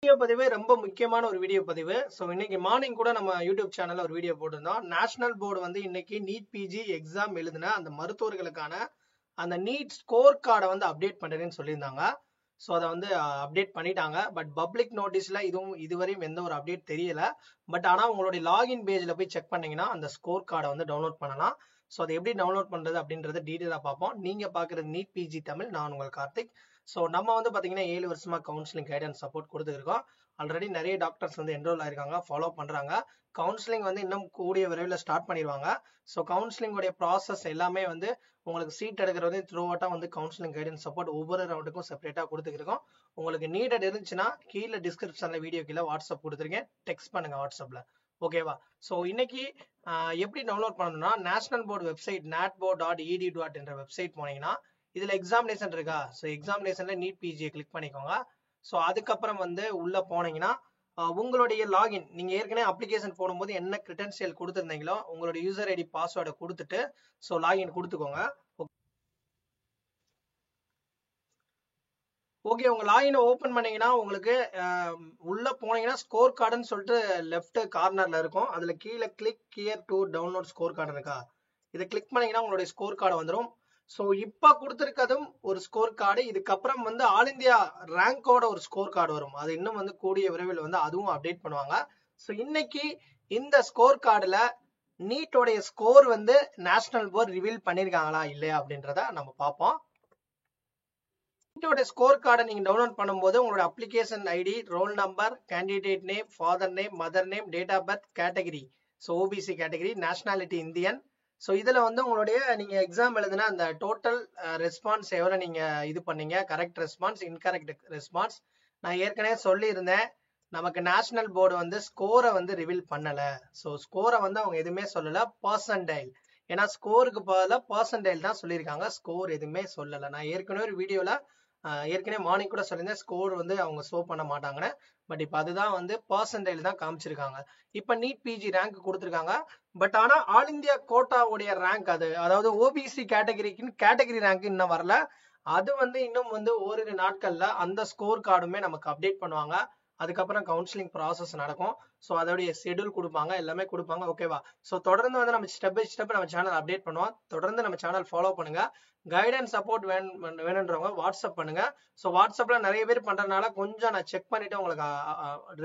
Video பதிவு ரொம்ப முக்கியமான ஒரு வீடியோ பதிவு. ஸோ இன்னைக்கு மார்னிங் கூட நம்ம யூடியூப் சேனல்ல ஒரு வீடியோ போட்டிருந்தோம். நேஷனல் போர்டு வந்து இன்னைக்கு நீட் பிஜி எக்ஸாம் எழுதின அந்த மருத்துவர்களுக்கான அந்த நீட் ஸ்கோர் கார்டை வந்து அப்டேட் பண்ணுறேன்னு சொல்லியிருந்தாங்க. ஸோ அதை வந்து அப்டேட் பண்ணிட்டாங்க. பட் பப்ளிக் நோட்டீஸ்ல இதுவரையும் எந்த ஒரு அப்டேட் தெரியல. பட் ஆனால் உங்களுடைய லாகின் பேஜில் போய் செக் பண்ணீங்கன்னா அந்த ஸ்கோர் கார்டை வந்து டவுன்லோட் பண்ணலாம். ஸோ அதை எப்படி டவுன்லோட் பண்றது அப்படின்றத டீட்டெயிலாக பார்ப்போம். நீங்க பார்க்குறது நீட் பிஜி தமிழ். நான் உங்கள் கார்த்திக். ஸோ நம்ம வந்து பார்த்தீங்கன்னா 7 வருஷமா கவுன்சிலிங் கைடன்ஸ் சப்போர்ட் கொடுத்துருக்கோம். ஆல்ரெடி நிறைய டாக்டர்ஸ் வந்து என்ரோல் ஆயிருக்காங்க, ஃபாலோ பண்றாங்க. கவுன்சிலிங் வந்து இன்னும் கூடிய விரைவில் ஸ்டார்ட் பண்ணிடுவாங்க. ஸோ கவுன்சிலிங்கோடைய ப்ராசஸ் எல்லாமே வந்து உங்களுக்கு சீட் எடுக்கிறது த்ரூ அவுட்டா வந்து கவுன்சிலிங் கைடன்ஸ் சப்போர்ட் ஒவ்வொரு ரவுண்டுக்கும் செப்பரேட்டா கொடுத்துருக்கோம். உங்களுக்கு நீடட் இருந்துச்சுன்னா கீழே டிஸ்கிரிப்ஷன்ல வீடியோ கீழே வாட்ஸ்அப் கொடுத்துருக்கேன், டெக்ஸ்ட் பண்ணுங்க வாட்ஸ்அப்ல. ஓகேவா? ஸோ இன்னைக்கு எப்படி டவுன்லோட் பண்ணணும்னா நேஷனல் போர்டு வெப்சைட் natbo.edu என்ற வெப்சைட் போனீங்கன்னா இதுல எக்ஸாமினேஷன் இருக்கா? ஸோ எக்ஸாமினேஷன்ல நீட் பிஜியை கிளிக் பண்ணிக்கோங்க. ஸோ அதுக்கப்புறம் வந்து உள்ள போனீங்கன்னா உங்களுடைய லாகின், நீங்க ஏற்கனவே அப்ளிகேஷன் போடும்போது என்ன கிரெடென்ஷியல் கொடுத்துருந்தீங்களோ உங்களுடைய யூசர் ஐடி பாஸ்வேர்டை கொடுத்துட்டு ஸோ லாகின் கொடுத்துக்கோங்க. ஓகே, உங்க லாகினை ஓபன் பண்ணீங்கன்னா உங்களுக்கு உள்ள போனீங்கன்னா ஸ்கோர் கார்டுன்னு சொல்லிட்டு லெஃப்ட் கார்னர்ல இருக்கும். அதுல கீழே click here to download score card இருக்கா, இதை கிளிக் பண்ணீங்கன்னா உங்களுடைய ஸ்கோர் கார்டு வந்துடும். ஸோ இப்போ கொடுத்துருக்கதும் ஒரு ஸ்கோர் கார்டு. இதுக்கப்புறம் வந்து ஆல் இந்தியா ரேங்கோட ஒரு ஸ்கோர் கார்டு வரும். அது இன்னும் வந்து கூடிய விரைவில் வந்து அதுவும் அப்டேட் பண்ணுவாங்க. ஸோ இன்னைக்கு இந்த ஸ்கோர் கார்டுல நீட்டோடைய ஸ்கோர் வந்து நேஷனல் போர்டு ரிவீல் பண்ணிருக்காங்களா இல்லையா அப்படின்றத நம்ம பார்ப்போம். நீட்டோட ஸ்கோர் கார்டை நீங்க டவுன்லோட் பண்ணும்போது உங்களோட application ID, roll number, candidate name, father name, mother name, date of birth, category, so OBC category, nationality Indian. So இதுல வந்து உங்களுடைய நீங்க எக்ஸாம் எழுதுனா அந்த டோட்டல் ரெஸ்பான்ஸ் எவ்வளவு நீங்க இது பண்ணீங்க, கரெக்ட் ரெஸ்பான்ஸ், இன்கரெக்ட் ரெஸ்பான்ஸ். நான் ஏற்கனவே சொல்லியிருந்தேன் நமக்கு நேஷனல் போர்டு வந்து ஸ்கோரை வந்து ரிவீல் பண்ணல. ஸோ ஸ்கோரை வந்து அவங்க எதுவுமே சொல்லல, பர்சன்டைல். ஏன்னா ஸ்கோருக்கு பதிலாக பர்சன்டைல் தான் சொல்லியிருக்காங்க, ஸ்கோர் எதுவுமே சொல்லலை. நான் ஏற்கனவே ஒரு வீடியோல ஏற்கனவே மார்னிங் கூட சொல்லியிருந்தேன் ஸ்கோர் வந்து அவங்க ஷோ பண்ண மாட்டாங்கன்னு. பட் இப்போ அதுதான் வந்து பர்சன்டைல் தான் காமிச்சிருக்காங்க. இப்போ நீட் பிஜி ரேங்க் கொடுத்துருக்காங்க. பட் ஆனா ஆல் இந்தியா கோட்டாவுடைய ரேங்க், அதாவது ஓபிசி கேட்டகரிக்குன்னு கேட்டகரி ரேங்க் இன்னும் வரல. அது வந்து இன்னும் வந்து ஓரிரு நாட்கள்ல அந்த ஸ்கோர் கார்டுமே நமக்கு அப்டேட் பண்ணுவாங்க. அதுக்கப்புறம் கவுன்சிலிங் ப்ராசஸ் நடக்கும். ஸோ அதோடைய ஷெடியூல் கொடுப்பாங்க, எல்லாமே கொடுப்பாங்க. ஓகேவா? ஸோ தொடர்ந்து வந்து நம்ம ஸ்டெப் பை ஸ்டெப் நம்ம சேனல் அப்டேட் பண்ணுவோம். தொடர்ந்து நம்ம சேனல் ஃபாலோ பண்ணுங்க. கைடன்ஸ் சப்போர்ட் வேணுன்றவங்க வாட்ஸ்அப் பண்ணுங்க. ஸோ வாட்ஸ்அப்ல நிறைய பேர் பண்றதுனால கொஞ்சம் நான் செக் பண்ணிட்டு உங்களுக்கு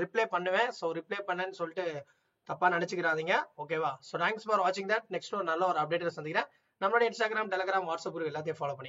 ரிப்ளை பண்ணுவேன். ஸோ ரிப்ளை பண்ணேன்னு சொல்லிட்டு தப்பா நினைச்சுக்கிறாதீங்க. ஓகேவா? ஸோ தேங்க்ஸ் ஃபார் வாட்சிங் தட். நெக்ஸ்ட் ஒரு நல்ல ஒரு அப்டேட் சந்திக்கிறேன். நம்மளோட இன்ஸ்டாகிராம், டெலிகிராம், வாட்ஸ்அப் குரூப் எல்லாத்தையும் ஃபாலோ பண்ணி